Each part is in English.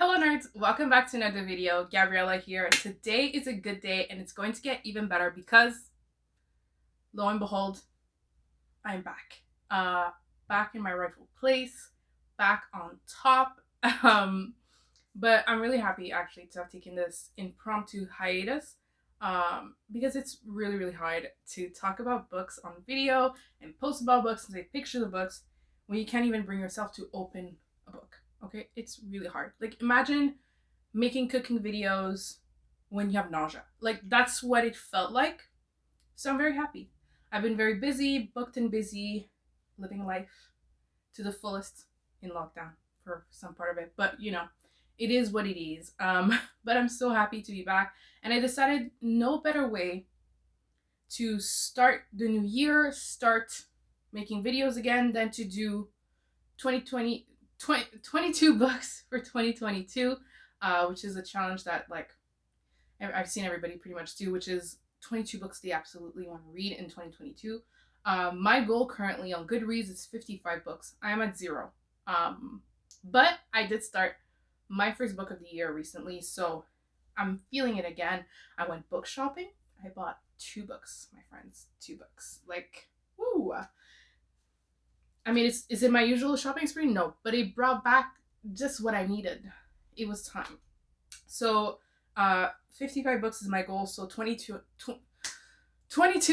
Hello nerds, welcome back to another video. Gabriella here. Today is a good day and it's going to get even better because lo and behold, I'm back. Back in my rightful place, back on top. But I'm really happy actually to have taken this impromptu hiatus because it's really hard to talk about books on video and post about books and take pictures of books when you can't even bring yourself to open a book. Okay, it's really hard. Like, imagine making cooking videos when you have nausea. Like, that's what it felt like. So I'm very happy. I've been very busy, booked and busy, living life to the fullest in lockdown for some part of it. But it is what it is. But I'm so happy to be back. And I decided no better way to start the new year, start making videos again, than to do 22 books for 2022, which is a challenge that I've seen everybody pretty much do, which is 22 books they absolutely want to read in 2022. My goal currently on Goodreads is 55 books. I am at 0. But I did start my first book of the year recently, so I'm feeling it again. I went book shopping. I bought 2 books, my friends. 2 books. Like, woo! I mean, is it my usual shopping spree? No, but it brought back just what I needed. It was time. So, 55 books is my goal. So 22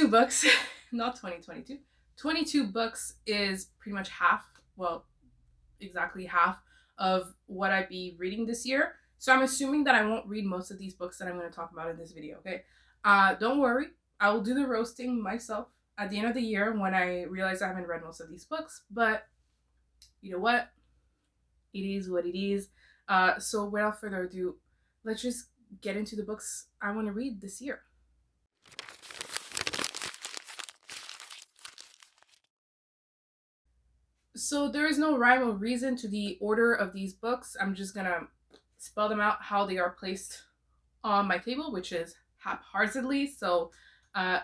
books, not 2022. 22 books is pretty much half, well, exactly half of what I'd be reading this year. So I'm assuming that I won't read most of these books that I'm going to talk about in this video, okay? Don't worry. I will do the roasting myself at the end of the year when I realize I haven't read most of these books. But you know what? It is what it is. So without further ado, let's just get into the books I want to read this year. So there is no rhyme or reason to the order of these books. I'm just gonna spell them out how they are placed on my table, which is haphazardly. So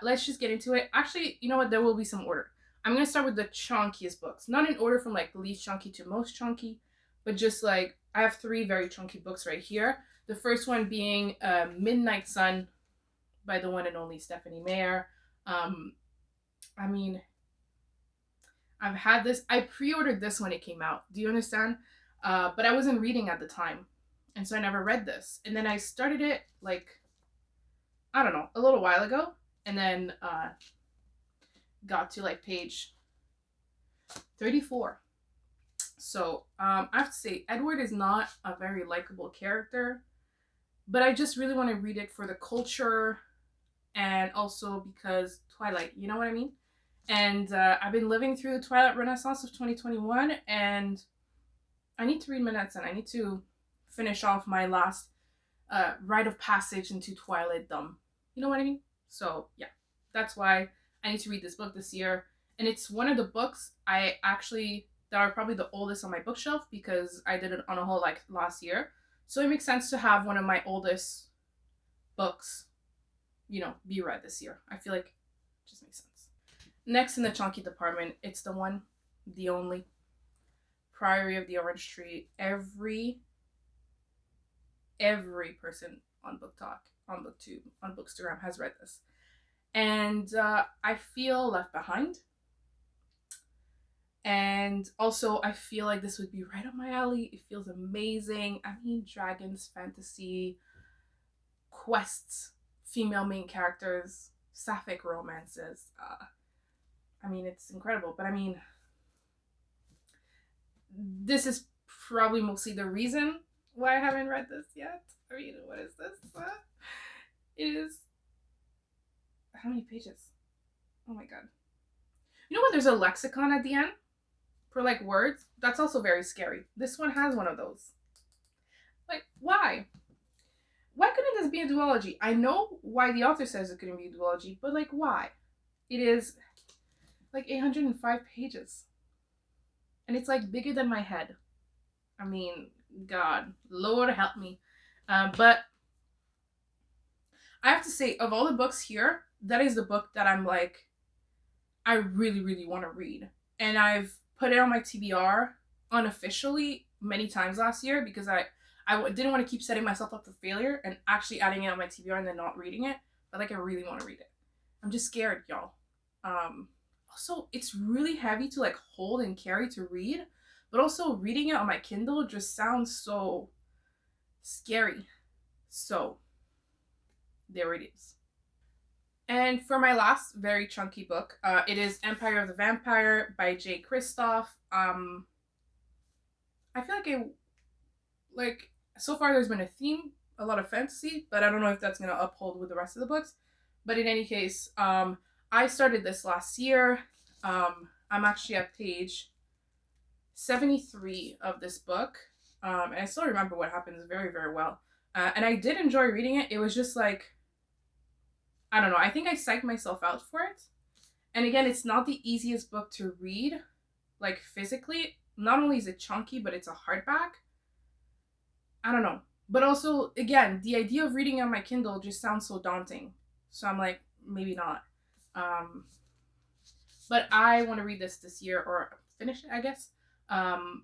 let's just get into it. Actually, you know what? There will be some order. I'm gonna start with the chunkiest books, not in order from like least chunky to most chunky, but just like I have 3 very chunky books right here. The first one being Midnight Sun by the one and only Stephanie Meyer. I mean, I've had this. I pre-ordered this when it came out. Do you understand? But I wasn't reading at the time, and so I never read this. And then I started it like, I don't know, a little while ago, and then got to like page 34. So I have to say, Edward is not a very likable character, but I just really want to read it for the culture, and also because Twilight. You know what I mean? And I've been living through the Twilight Renaissance of 2021, and I need to read Midnight Sun. I need to finish off my last rite of passage into Twilight-dom. You know what I mean? So yeah, that's why I need to read this book this year. And it's one of the books that are probably the oldest on my bookshelf because I did it on a haul like last year. So it makes sense to have one of my oldest books, be read this year. I feel like it just makes sense. Next in the chunky department, it's the one, the only, Priory of the Orange Tree. Every person on Book Talk, on BookTube, on Bookstagram has read this. And I feel left behind. And also, I feel like this would be right up my alley. It feels amazing. I mean, dragons, fantasy, quests, female main characters, sapphic romances. I mean, it's incredible. But I mean, this is probably mostly the reason why I haven't read this yet. I mean, what is this? It is... How many pages? Oh my god. You know when there's a lexicon at the end? For like words? That's also very scary. This one has one of those. Like, why? Why couldn't this be a duology? I know why the author says it couldn't be a duology, but like, why? It is like 805 pages. And it's like bigger than my head. I mean, God, Lord help me. But I have to say, of all the books here, that is the book that I'm like, I really want to read. And I've put it on my TBR unofficially many times last year because I didn't want to keep setting myself up for failure and actually adding it on my TBR and then not reading it. But like I really want to read it. I'm just scared, y'all. Also, it's really heavy to like hold and carry to read, but also reading it on my Kindle just sounds so scary. So there it is. And for my last very chunky book, it is Empire of the Vampire by J. Kristoff. I feel like so far there's been a theme, a lot of fantasy, but I don't know if that's gonna uphold with the rest of the books. But in any case, I started this last year. I'm actually at page 73 of this book, and I still remember what happens very, very well. And I did enjoy reading it. It was just like, I don't know, I think I psyched myself out for it. And again, it's not the easiest book to read, like physically. Not only is it chunky, but it's a hardback. I don't know. But also, again, the idea of reading on my Kindle just sounds so daunting. So I'm like, maybe not. Um, but I want to read this year or finish it, I guess,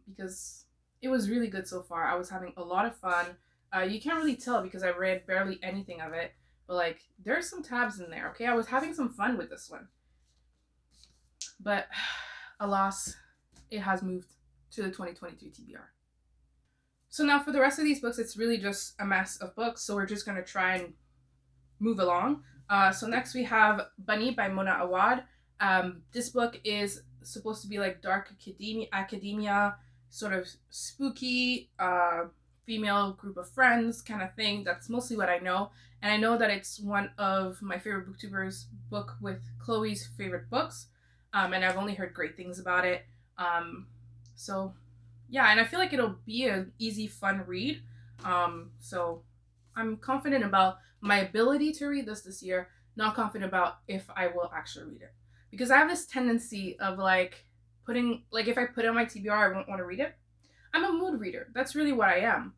because it was really good so far. I was having a lot of fun. You can't really tell because I read barely anything of it, but like there's some tabs in there. Okay, I was having some fun with this one, but alas, it has moved to the 2022 TBR. So now for the rest of these books, it's really just a mess of books. So we're just gonna try and move along. So next we have Bunny by Mona Awad. This book is supposed to be like dark academia, sort of spooky, female group of friends kind of thing. That's mostly what I know. And I know that it's one of my favorite booktubers' book with Chloe's favorite books. And I've only heard great things about it. So yeah, and I feel like it'll be an easy, fun read. So I'm confident about my ability to read this year, not confident about if I will actually read it. Because I have this tendency of like if I put it on my TBR, I won't want to read it. I'm a mood reader. That's really what I am.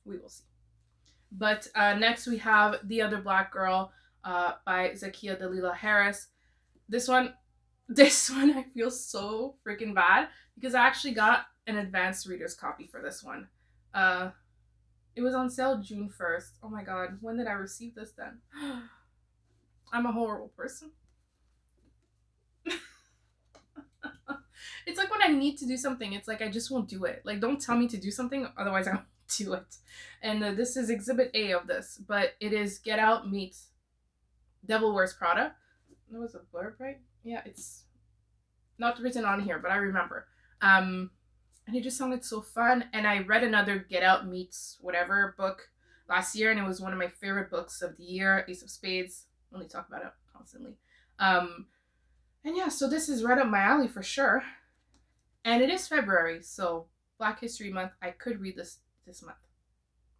We will see. But next we have The Other Black Girl by Zakiya Dalila Harris. This one I feel so freaking bad because I actually got an advanced reader's copy for this one. It was on sale June 1st. Oh my god, when did I receive this then? I'm a horrible person. It's like when I need to do something, it's like I just won't do it. Like, don't tell me to do something, otherwise I won't do it. And this is Exhibit A of this, but it is Get Out meets Devil Wears Prada. That was a blurb, right? Yeah, it's not written on here, but I remember. And it just sounded so fun. And I read another Get Out meets whatever book last year, and it was one of my favorite books of the year, Ace of Spades. Only talk about it constantly. And yeah, so this is right up my alley for sure. And it is February, so Black History Month. I could read this month.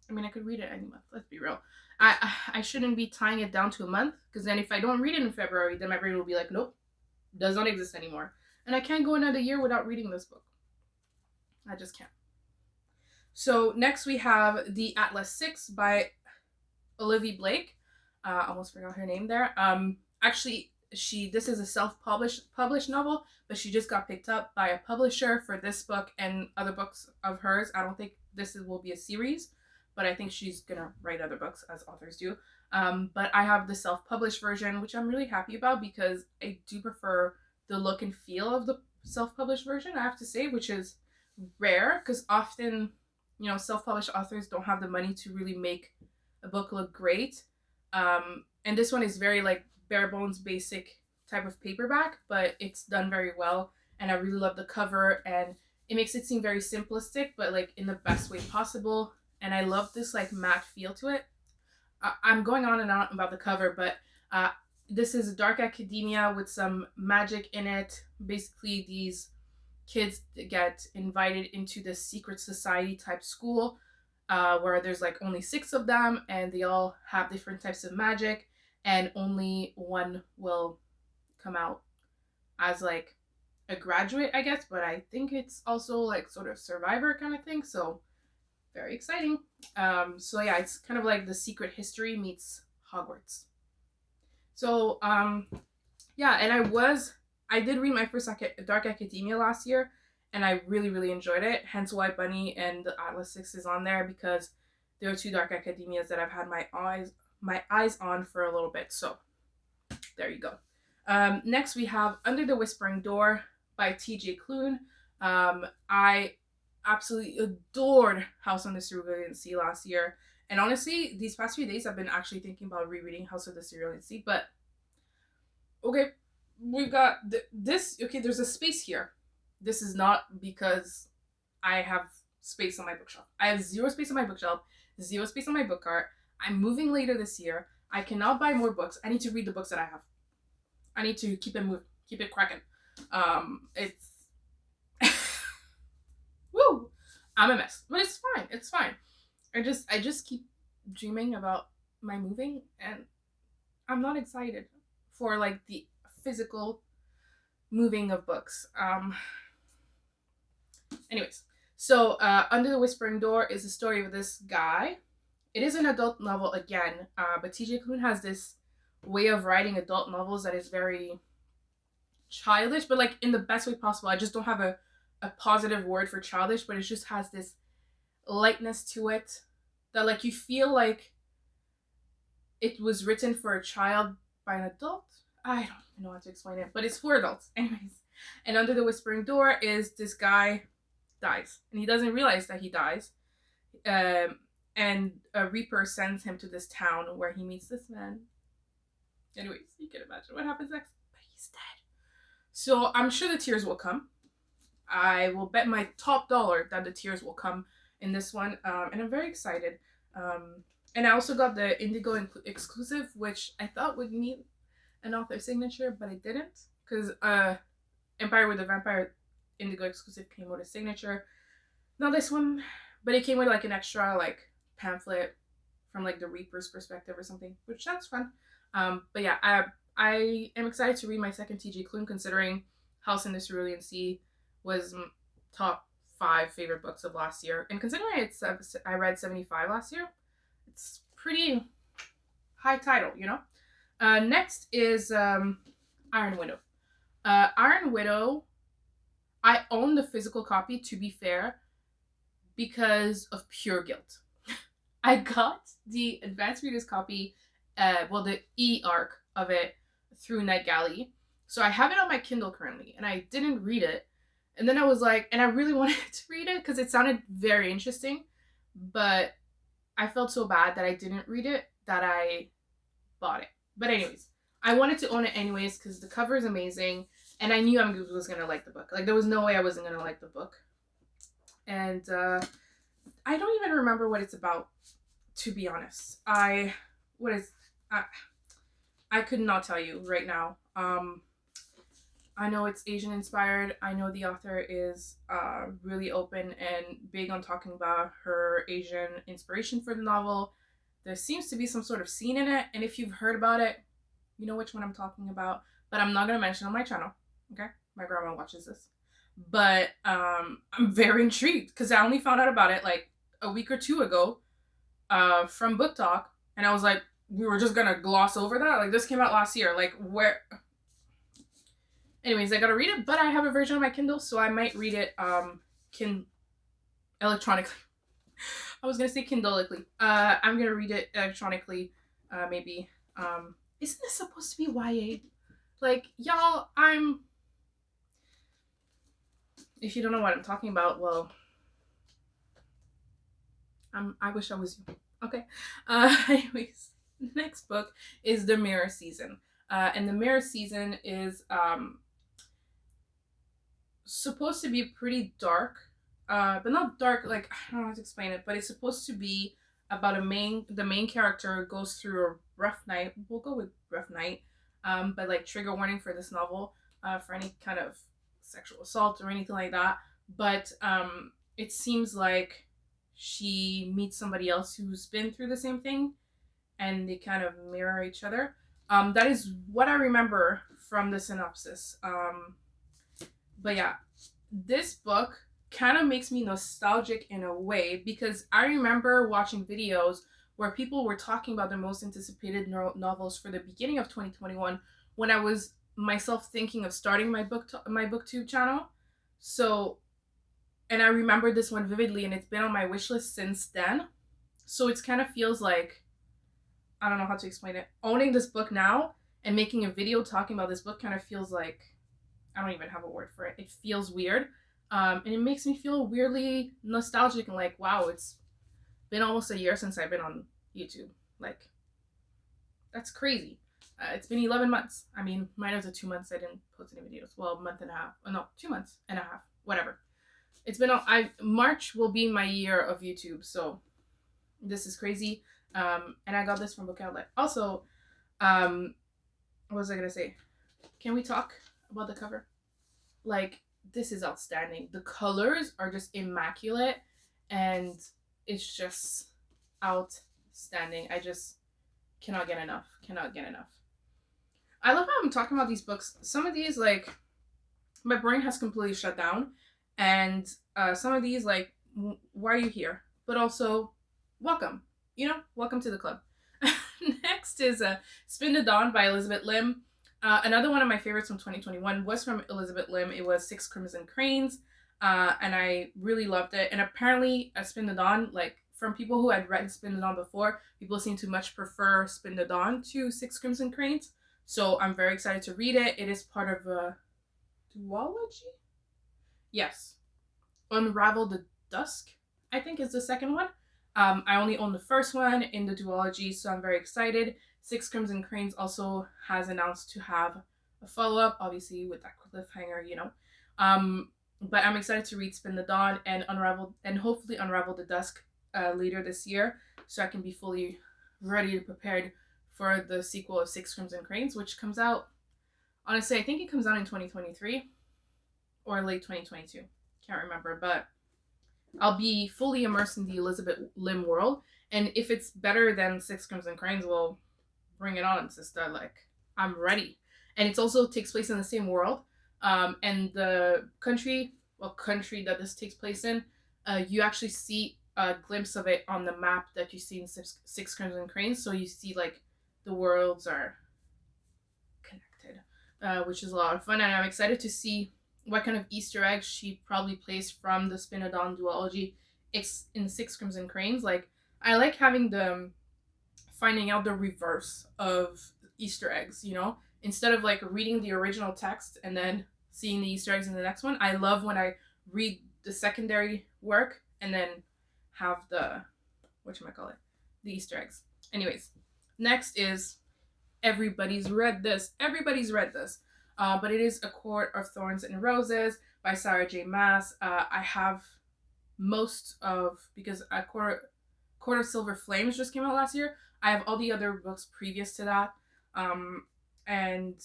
I mean, I could read it any month. Let's be real. I shouldn't be tying it down to a month, because then if I don't read it in February, then my brain will be like, nope, does not exist anymore. And I can't go another year without reading this book. I just can't. So next we have The Atlas 6 by Olivia Blake. Almost forgot her name there. Actually, this is a self-published novel, but she just got picked up by a publisher for this book and other books of hers. I don't think will be a series, but I think she's gonna write other books as authors do. But I have the self-published version, which I'm really happy about because I do prefer the look and feel of the self-published version, I have to say, which is rare because often, self-published authors don't have the money to really make a book look great. And this one is very like bare bones basic type of paperback, but it's done very well, and I really love the cover, and it makes it seem very simplistic, but like in the best way possible. And I love this like matte feel to it. I'm going on and on about the cover, but this is dark academia with some magic in it. Basically, these kids get invited into this secret society type school where there's like only 6 of them, and they all have different types of magic, and only one will come out as like a graduate, I guess, but I think it's also like sort of survivor kind of thing, so very exciting. So yeah, it's kind of like The Secret History meets Hogwarts. So yeah, and I did read my first Dark Academia last year, and I really, really enjoyed it. Hence why Bunny and the Atlas Six is on there, because there are two dark academias that I've had my eyes on for a little bit. So there you go. Next we have Under the Whispering Door by TJ Klune. I absolutely adored House on the Cerulean Sea last year. And honestly, these past few days I've been actually thinking about rereading House of the Cerulean Sea. But okay, we've got this. Okay, there's a space here. This is not because I have space on my bookshelf. I have zero space on my bookshelf, zero space on my book cart. I'm moving later this year. I cannot buy more books. I need to read the books that I have. I need to keep it moving, keep it cracking. It's woo. I'm a mess, but it's fine. It's fine. I just keep dreaming about my moving, and I'm not excited for like the physical moving of books. Anyways, so Under the Whispering Door is the story of this guy. It is an adult novel again, but TJ Klune has this way of writing adult novels that is very childish, but like in the best way possible. I just don't have a positive word for childish, but it just has this lightness to it that like you feel like it was written for a child by an adult. I don't even know how to explain it, but it's for adults. Anyways, and Under the Whispering Door is this guy dies, and he doesn't realize that he dies. And a Reaper sends him to this town where he meets this man. Anyways, you can imagine what happens next. But he's dead. So I'm sure the tears will come. I will bet my top dollar that the tears will come in this one. And I'm very excited. And I also got the Indigo exclusive, which I thought would need an author signature, but it didn't. Because Empire with the Vampire Indigo exclusive came with a signature. Not this one, but it came with like an extra like pamphlet from like the Reaper's perspective or something, which that's fun. But yeah, I am excited to read my second TJ Klune, considering House in the Cerulean Sea was top 5 favorite books of last year, and considering I read 75 last year, it's pretty high title, you know. Next is Iron Widow. Iron Widow, I own the physical copy, to be fair, because of pure guilt. I got the advanced reader's copy, the e-arc of it through NetGalley. So I have it on my Kindle currently, and I didn't read it. And then I was like, and I really wanted to read it because it sounded very interesting, but I felt so bad that I didn't read it that I bought it. But anyways, I wanted to own it anyways because the cover is amazing, and I knew I was going to like the book. Like, there was no way I wasn't going to like the book. And I don't even remember what it's about, to be honest. I could not tell you right now. I know it's Asian inspired. I know the author is really open and big on talking about her Asian inspiration for the novel. There seems to be some sort of scene in it, and if you've heard about it, you know which one I'm talking about, but I'm not going to mention it on my channel, okay? My grandma watches this. But I'm very intrigued because I only found out about it like a week or two ago from Book Talk, and I was like, we were just gonna gloss over that? Like, this came out last year. Like, where? Anyways, I gotta read it, but I have a version on my Kindle, so I might read it electronically. I was gonna say Kindleically. I'm gonna read it electronically, maybe. Isn't this supposed to be YA? Like, y'all, if you don't know what I'm talking about, well, I wish I was you. Okay. Anyways, the next book is The Mirror Season. And The Mirror Season is supposed to be pretty dark, but not dark, like, I don't know how to explain it, but it's supposed to be about the main character goes through a rough night. We'll go with rough night. But like, trigger warning for this novel, for any kind of sexual assault or anything like that. But it seems like she meets somebody else who's been through the same thing, and they kind of mirror each other. That is what I remember from the synopsis. But yeah, this book kind of makes me nostalgic in a way, because I remember watching videos where people were talking about their most anticipated novels for the beginning of 2021 when I was myself thinking of starting my booktube channel. So And I remember this one vividly, and it's been on my wish list since then. So it kind of feels like, I don't know how to explain it. Owning this book now and making a video talking about this book kind of feels like, I don't even have a word for it. It feels weird. And it makes me feel weirdly nostalgic and like, wow, it's been almost a year since I've been on YouTube. Like, that's crazy. It's been 11 months. I mean, minus the 2 months I didn't post any videos. Well, a month and a half. Oh, no, 2 months and a half. Whatever. It's been, March will be my year of YouTube. So this is crazy. And I got this from Book Outlet. Also, what was I going to say? Can we talk about the cover? Like, this is outstanding. The colors are just immaculate. And it's just outstanding. I just cannot get enough. Cannot get enough. I love how I'm talking about these books. Some of these, like, my brain has completely shut down. And some of these, like, why are you here? But also, welcome. You know, welcome to the club. Next is Spin the Dawn by Elizabeth Lim. Another one of my favorites from 2021 was from Elizabeth Lim. It was Six Crimson Cranes. And I really loved it. And apparently, Spin the Dawn, like, from people who had read Spin the Dawn before, people seem to much prefer Spin the Dawn to Six Crimson Cranes. So I'm very excited to read it. It is part of a duology? Yes. Unravel the Dusk, I think, is the second one. I only own the first one in the duology, so I'm very excited. Six Crimson Cranes also has announced to have a follow-up, obviously with that cliffhanger, you know. But I'm excited to read Spin the Dawn and hopefully Unravel the Dusk later this year, so I can be fully ready and prepared for the sequel of Six Crimson Cranes, which comes out, honestly, I think it comes out in 2023 or late 2022. Can't remember, but I'll be fully immersed in the Elizabeth Lim world. And if it's better than Six Crimson Cranes, well, bring it on, sister. Like, I'm ready. And it also takes place in the same world. And the country that this takes place in, you actually see a glimpse of it on the map that you see in Six Crimson Cranes. So you see, like, the worlds are connected, which is a lot of fun. And I'm excited to see what kind of Easter eggs she probably placed from the Spin the Dawn duology in Six Crimson Cranes. Like, I like having finding out the reverse of Easter eggs, you know? Instead of, like, reading the original text and then seeing the Easter eggs in the next one. I love when I read the secondary work and then have the Easter eggs. Anyways, next is everybody's read this, but it is A Court of Thorns and Roses by Sarah J Maas. I have most of, because A Court of Silver Flames just came out last year, I have all the other books previous to that, and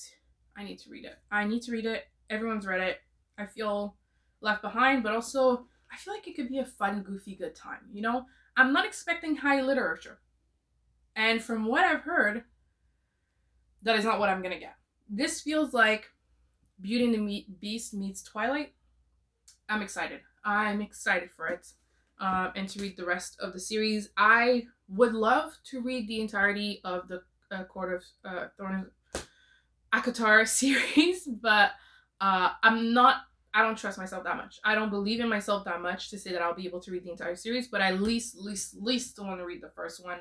I need to read it. Everyone's read it. I feel left behind, but also I feel like it could be a fun, goofy, good time, you know? I'm not expecting high literature. And from what I've heard, that is not what I'm gonna get. This feels like Beauty and the Beast meets Twilight. I'm excited. I'm excited for it. And to read the rest of the series. I would love to read the entirety of the Court of Thorns ACOTAR series, but I don't trust myself that much. I don't believe in myself that much to say that I'll be able to read the entire series, but I at least want to read the first one.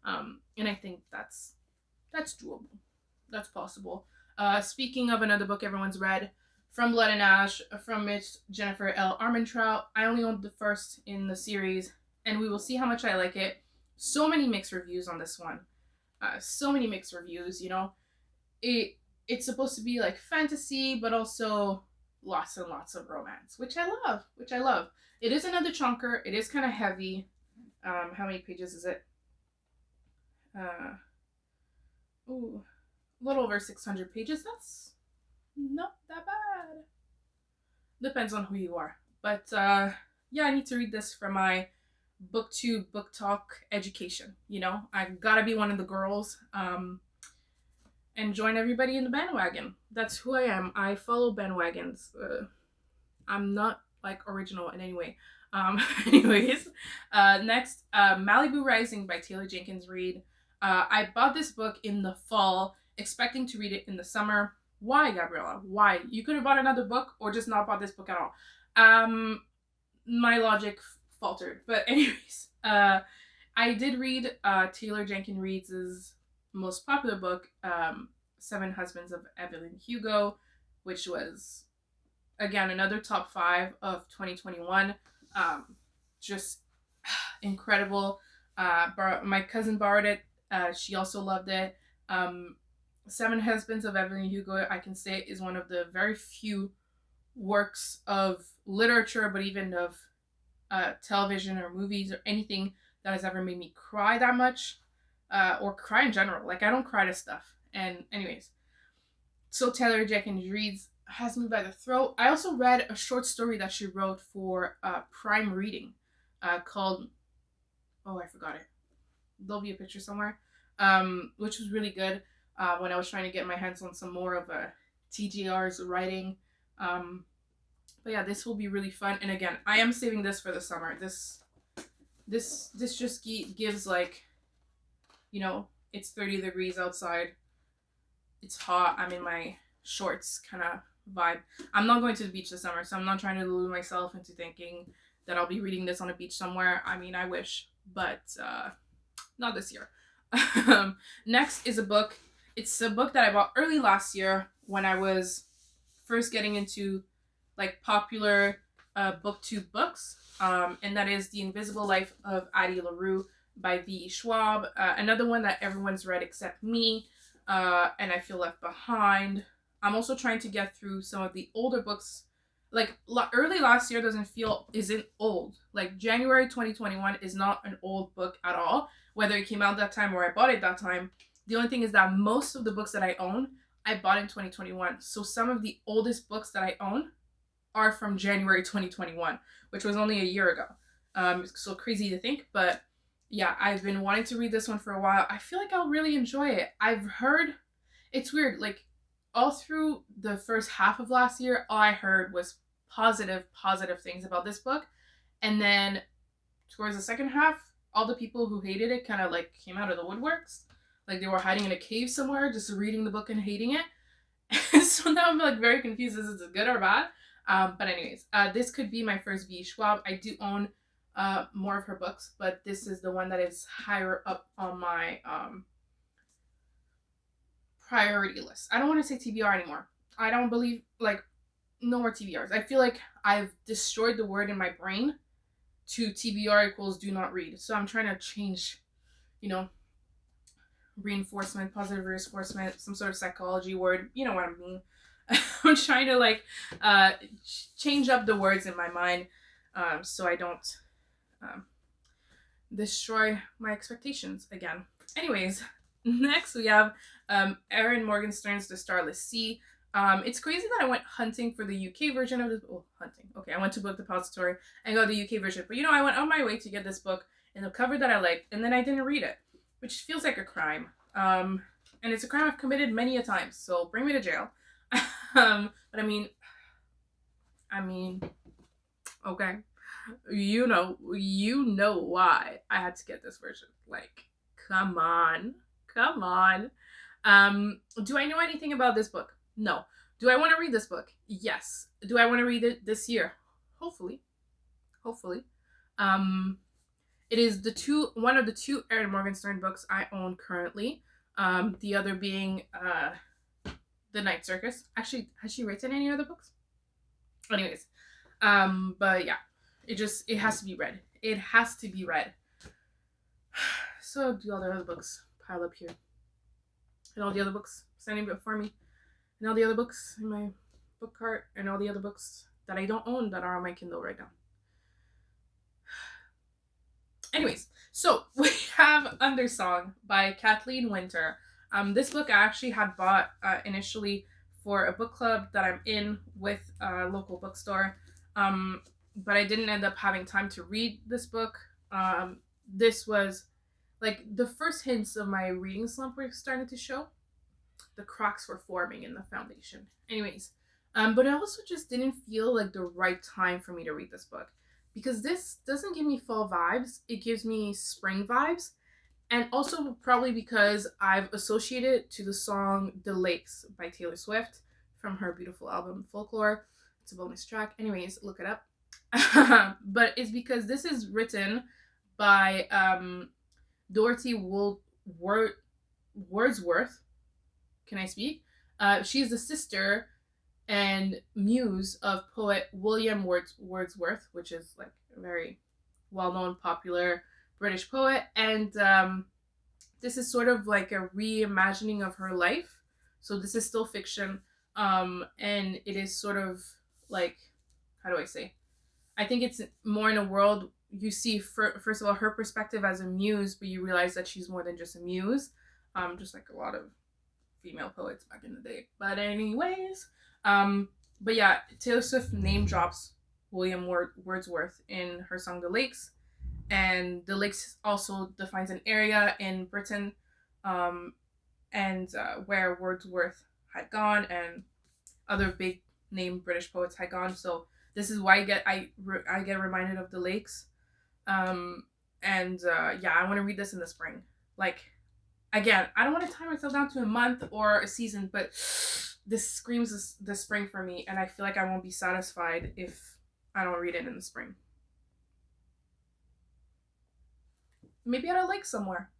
And I think that's doable. That's possible. Speaking of another book everyone's read, From Blood and Ash, from Miss Jennifer L. Armentrout. I only owned the first in the series, and we will see how much I like it. So many mixed reviews on this one. You know. It's supposed to be like fantasy, but also lots and lots of romance, which I love. It is another chunker. It is kind of heavy. How many pages is it? A little over 600 pages. That's not that bad. Depends on who you are. But yeah, I need to read this for my booktube book talk education. You know, I've got to be one of the girls and join everybody in the bandwagon. That's who I am. I follow bandwagons. I'm not, like, original in any way. Anyways, next, Malibu Rising by Taylor Jenkins Reid. I bought this book in the fall, expecting to read it in the summer. Why, Gabriella? Why? You could have bought another book or just not bought this book at all. my logic faltered. But anyways, I did read Taylor Jenkins Reid's most popular book, Seven Husbands of Evelyn Hugo, which was again another top 5 of 2021. Just incredible. My cousin borrowed it. She also loved it. Seven Husbands of Evelyn Hugo, I can say, is one of the very few works of literature, but even of television or movies or anything that has ever made me cry that much, or cry in general. Like, I don't cry to stuff. And anyways, so Taylor Jenkins Reid has me by the throat. I also read a short story that she wrote for Prime Reading, called, oh, I forgot it. There'll be a picture somewhere, which was really good. When I was trying to get my hands on some more of TGR's writing. But yeah, this will be really fun. And again, I am saving this for the summer. This just gives, like, you know, it's 30 degrees outside. It's hot. I'm in my shorts kind of vibe. I'm not going to the beach this summer, so I'm not trying to lure myself into thinking that I'll be reading this on a beach somewhere. I mean, I wish, but not this year. Next is a book. It's a book that I bought early last year when I was first getting into like popular booktube books, and that is The Invisible Life of Addy LaRue by V. Schwab. Another one that everyone's read except me, and I feel left behind. I'm also trying to get through some of the older books. Like, early last year isn't old. Like, January 2021 is not an old book at all, whether it came out that time or I bought it that time. The only thing is that most of the books that I own, I bought in 2021. So some of the oldest books that I own are from January 2021, which was only a year ago. So crazy to think, but yeah, I've been wanting to read this one for a while. I feel like I'll really enjoy it. I've heard, it's weird, like, all through the first half of last year, all I heard was positive things about this book. And then towards the second half, all the people who hated it kind of like came out of the woodworks. Like, they were hiding in a cave somewhere, just reading the book and hating it. So now I'm like very confused. Is it good or bad? But anyways, this could be my first V. Schwab. I do own more of her books, but this is the one that is higher up on my priority list. I don't want to say TBR anymore. I don't believe, like, no more TBRs. I feel like I've destroyed the word in my brain to TBR equals do not read. So I'm trying to change, you know, reinforcement, positive reinforcement, some sort of psychology word. You know what I mean. I'm trying to, like, change up the words in my mind, so I don't destroy my expectations again. Anyways, next we have Erin Morgenstern's The Starless Sea. It's crazy that I went hunting for the UK version of this. Oh, hunting. Okay, I went to Book Depository and got the UK version. But, you know, I went on my way to get this book in the cover that I liked, and then I didn't read it, which feels like a crime. And it's a crime I've committed many a times, so bring me to jail. But I mean, okay. You know why I had to get this version. Like, come on. Do I know anything about this book? No. Do I want to read this book? Yes. Do I want to read it this year? Hopefully. It is one of the two Erin Morgenstern books I own currently. The other being The Night Circus. Actually, has she written any other books? Anyways, but yeah, it has to be read. It has to be read. So do all the other books pile up here, and all the other books standing before me, and all the other books in my book cart, and all the other books that I don't own that are on my Kindle right now. Anyways, so we have Undersong by Kathleen Winter. This book I actually had bought initially for a book club that I'm in with a local bookstore, but I didn't end up having time to read this book. This was like the first hints of my reading slump were starting to show. The cracks were forming in the foundation. Anyways, but it also just didn't feel like the right time for me to read this book, because this doesn't give me fall vibes. It gives me spring vibes. And also probably because I've associated it to the song The Lakes by Taylor Swift from her beautiful album Folklore. It's a bonus track. Anyways, look it up. But it's because this is written by Dorothy Wordsworth. Can I speak? She's the sister and muse of poet William Wordsworth, which is like a very well-known, popular British poet. And this is sort of like a reimagining of her life. So this is still fiction, and it is sort of like, how do I say? I think it's more in a world you see, first of all, her perspective as a muse, but you realize that she's more than just a muse, just like a lot of female poets back in the day. But anyways, but yeah, Taylor Swift name drops William Wordsworth in her song "The Lakes," and the Lakes also defines an area in Britain, and where Wordsworth had gone, and other big name British poets had gone. So this is why I get reminded of the Lakes, and yeah, I want to read this in the spring. Like, again, I don't want to tie myself down to a month or a season, but this screams the spring for me, and I feel like I won't be satisfied if I don't read it in the spring. Maybe at a lake somewhere.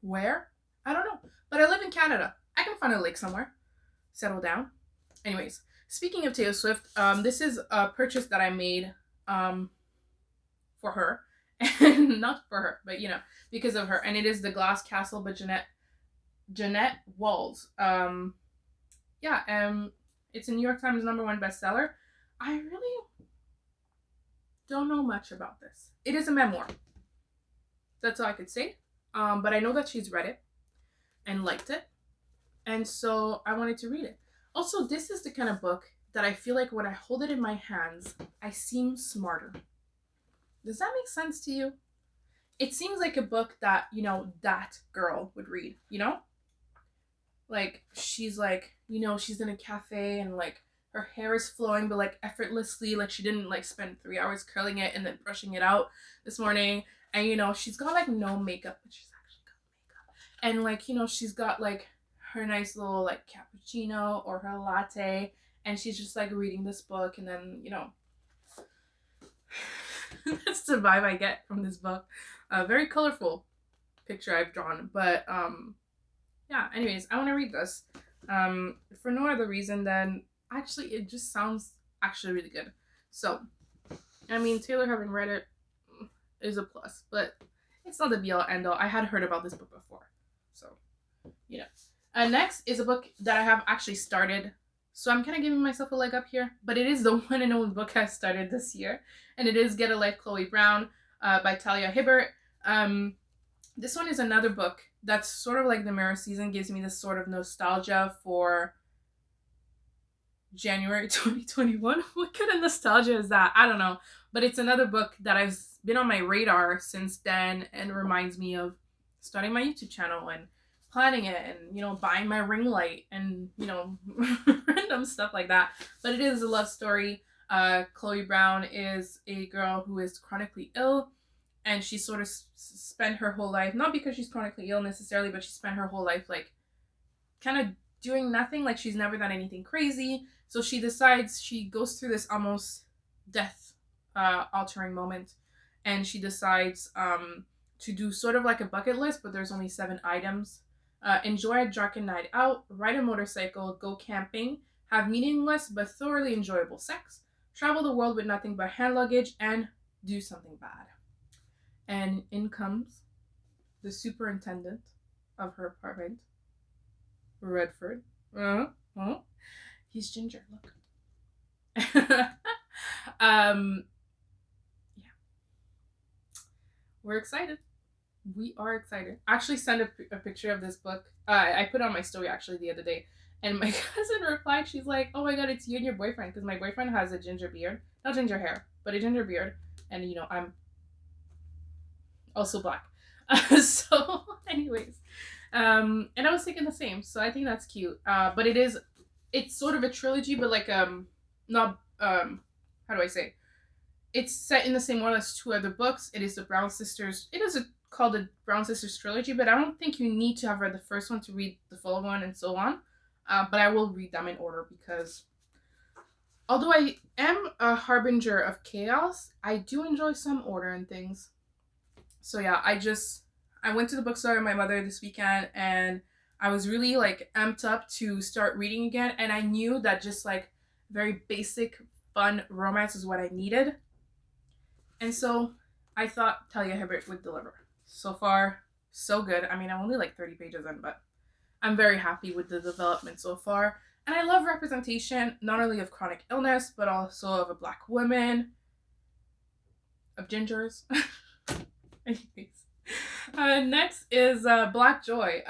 Where? I don't know. But I live in Canada. I can find a lake somewhere. Settle down. Anyways, speaking of Taylor Swift, this is a purchase that I made for her. And not for her, but you know, because of her. And it is The Glass Castle by Jeanette Walls. Yeah, it's a New York Times #1 bestseller. I really don't know much about this. It is a memoir. That's all I could say. But I know that she's read it and liked it. And so I wanted to read it. Also, this is the kind of book that I feel like when I hold it in my hands, I seem smarter. Does that make sense to you? It seems like a book that, you know, that girl would read, you know? Like, she's like, you know, she's in a cafe and like her hair is flowing, but like effortlessly, like she didn't like spend 3 hours curling it and then brushing it out this morning. And, you know, she's got like no makeup, but she's actually got makeup. And like, you know, she's got like her nice little like cappuccino or her latte. And she's just like reading this book. And then, you know, that's the vibe I get from this book. Very colorful picture I've drawn. But yeah, anyways, I want to read this. For no other reason than actually it just sounds actually really good. So, I mean, Taylor having read it is a plus, but it's not the be all end all. I had heard about this book before, so you know. Next is a book that I have actually started, so I'm kind of giving myself a leg up here, but it is the one and only book I started this year, and it is Get a Life, Chloe Brown by Talia Hibbert. This one is another book that's sort of like the Mirror Season, gives me this sort of nostalgia for January 2021. What kind of nostalgia is that? I don't know. But it's another book that I've been on my radar since then and reminds me of starting my YouTube channel and planning it and, you know, buying my ring light and, you know, random stuff like that. But it is a love story. Chloe Brown is a girl who is chronically ill, and she sort of spent her whole life, not because she's chronically ill necessarily, but she spent her whole life like kind of doing nothing. Like, she's never done anything crazy. So she decides, she goes through this almost death altering moment, and she decides to do sort of like a bucket list, but there's only 7 items. Enjoy a drunken night out, ride a motorcycle, go camping, have meaningless but thoroughly enjoyable sex, travel the world with nothing but hand luggage, and do something bad. And in comes the superintendent of her apartment, Redford. He's ginger, look. Yeah. We're excited. We are excited. I actually sent a picture of this book. I put it on my story actually the other day. And my cousin replied, she's like, oh my god, it's you and your boyfriend. Because my boyfriend has a ginger beard. Not ginger hair, but a ginger beard. And, you know, I'm also black. So, anyways. And I was thinking the same. So I think that's cute. But it's sort of a trilogy, but like, not, how do I say? It's set in the same world as 2 other books. It is the Brown Sisters. It is called the Brown Sisters trilogy, but I don't think you need to have read the first one to read the full one and so on. But I will read them in order because Although I am a harbinger of chaos, I do enjoy some order and things. So yeah, I went to the bookstore with my mother this weekend, and I was really like amped up to start reading again, and I knew that just like very basic fun romance is what I needed. And so I thought Talia Hibbert would deliver. So far, so good. I mean, I'm only like 30 pages in, but I'm very happy with the development so far. And I love representation, not only of chronic illness, but also of a black woman, of gingers. Anyways. Next is Black Joy.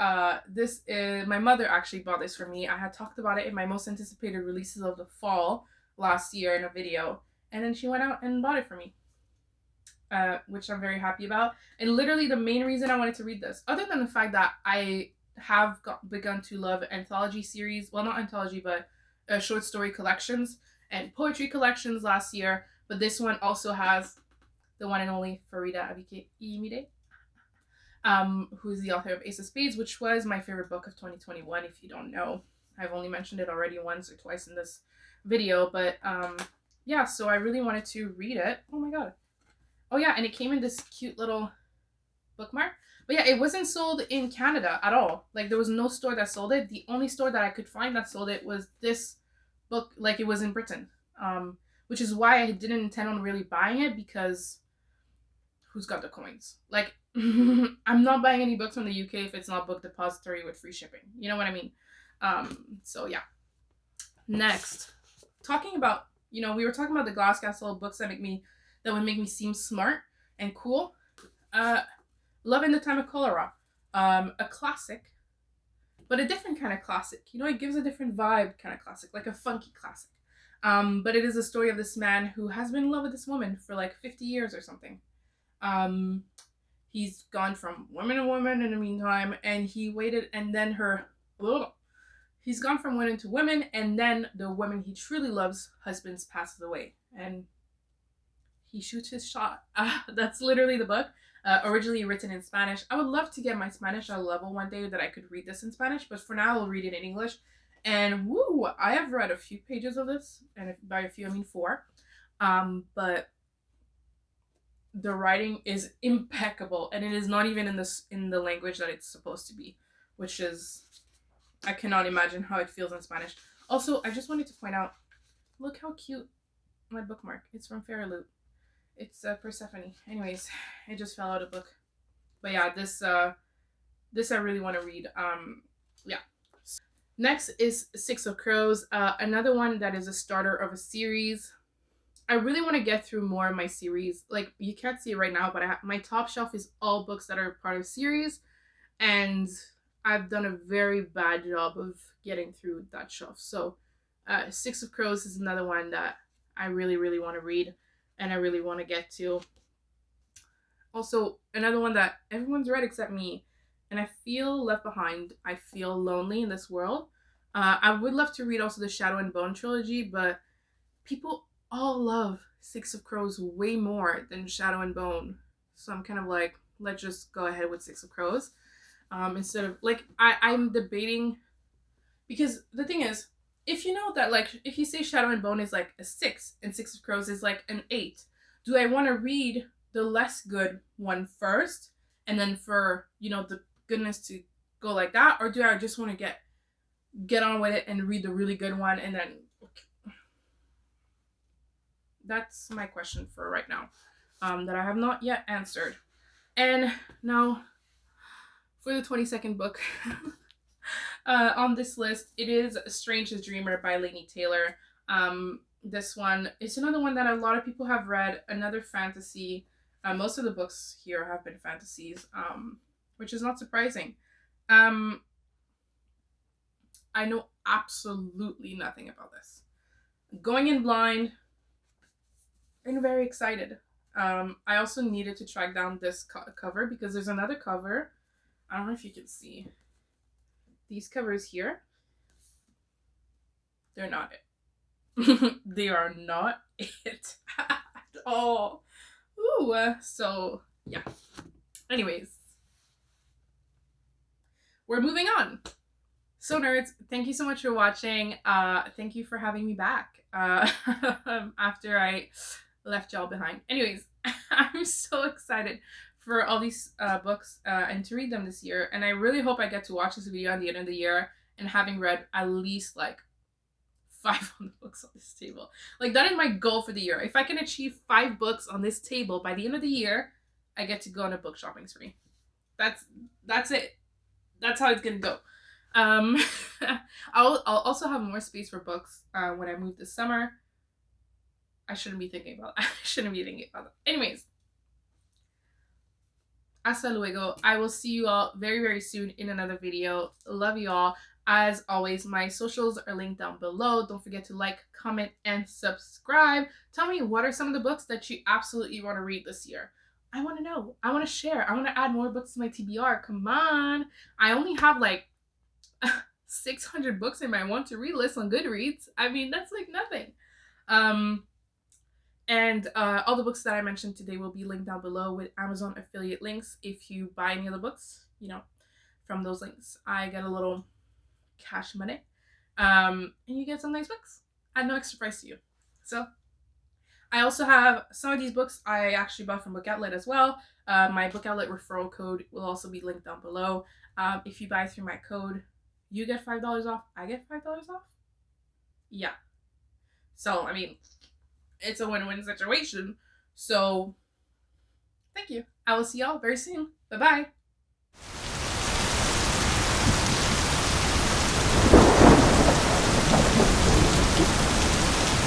This is my mother actually bought this for me. I had talked about it in my most anticipated releases of the fall last year in a video, and then she went out and bought it for me, which I'm very happy about. And literally the main reason I wanted to read this, other than the fact that I have begun to love anthology series, well, not anthology, but short story collections and poetry collections last year, but this one also has the one and only Farida Abike Imide, who is the author of Ace of Spades, which was my favorite book of 2021. If you don't know, I've only mentioned it already once or twice in this video, but yeah, so I really wanted to read it. Oh my god. Oh yeah, and it came in this cute little bookmark. But yeah, it wasn't sold in Canada at all. Like there was no store that sold it. The only store that I could find that sold it was this book, like it was in Britain. Which is why I didn't intend on really buying it, because who's got the coins? Like I'm not buying any books from the UK if it's not book depository with free shipping. You know what I mean? So yeah. Next, talking about, we were talking about the Glass Castle books that would make me seem smart and cool. Love in the Time of Cholera. A classic, but a different kind of classic. It gives a different vibe kind of classic, like a funky classic. But it is a story of this man who has been in love with this woman for like 50 years or something. He's gone from woman to woman in the meantime, and he waited, and then he's gone from women to women, and then the woman he truly loves, husbands, passes away, and he shoots his shot. That's literally the book. Originally written in Spanish. I would love to get my Spanish at a level one day that I could read this in Spanish, but for now I'll read it in English. And woo, I have read a few pages of this, and by a few I mean 4. But the writing is impeccable, and it is not even in the language that it's supposed to be, which is, I cannot imagine how it feels in Spanish. Also, I just wanted to point out, look how cute my bookmark. It's from Fairy Loot. It's Persephone. Anyways, it just fell out of the book. But yeah, this I really want to read. Yeah. Next is Six of Crows, another one that is a starter of a series. I really want to get through more of my series. Like, you can't see it right now, but my top shelf is all books that are part of series, and I've done a very bad job of getting through that shelf. So Six of Crows is another one that I really, really want to read, and I really want to get to. Also, another one that everyone's read except me, and I feel left behind. I feel lonely in this world. I would love to read also the Shadow and Bone trilogy, but people all love Six of Crows way more than Shadow and Bone. So I'm kind of like, let's just go ahead with Six of Crows. Instead of, like, I'm debating, because the thing is, if you know that, like, if you say Shadow and Bone is like a 6 and Six of Crows is like an 8, do I want to read the less good one first and then for, the goodness to go like that, or do I just want to get on with it and read the really good one? And then that's my question for right now, that I have not yet answered. And now for the 22nd book on this list, it is Strangest Dreamer by Laini Taylor. This one is another one that a lot of people have read, another fantasy. Most of the books here have been fantasies, which is not surprising. I know absolutely nothing about this. Going in blind and very excited. I also needed to track down this cover because there's another cover. I don't know if you can see. These covers here, they're not it. They are not it at all. Ooh, so yeah. Anyways, we're moving on. So nerds, thank you so much for watching. Thank you for having me back after I left y'all behind. Anyways, I'm so excited for all these books and to read them this year. And I really hope I get to watch this video at the end of the year and having read at least like 500 books on this table. Like that is my goal for the year. If I can achieve 5 books on this table by the end of the year, I get to go on a book shopping spree. That's it. That's how it's gonna go. Um, I'll also have more space for books when I move this summer. I shouldn't be thinking about that. I shouldn't be thinking about that. Anyways, hasta luego. I will see you all very, very soon in another video. Love you all. As always, my socials are linked down below. Don't forget to like, comment, and subscribe. Tell me, what are some of the books that you absolutely want to read this year? I want to know. I want to share. I want to add more books to my TBR. Come on. I only have like 600 books in my want to read list on Goodreads. I mean, that's like nothing. And all the books that I mentioned today will be linked down below with Amazon affiliate links. If you buy any of the books, you know, from those links, I get a little cash money. And you get some nice books at no extra price to you. So I also have some of these books I actually bought from Book Outlet as well. My Book Outlet referral code will also be linked down below. If you buy through my code, you get $5 off. I get $5 off. Yeah. So, I mean, it's a win-win situation. So, thank you. I will see y'all very soon. Bye-bye.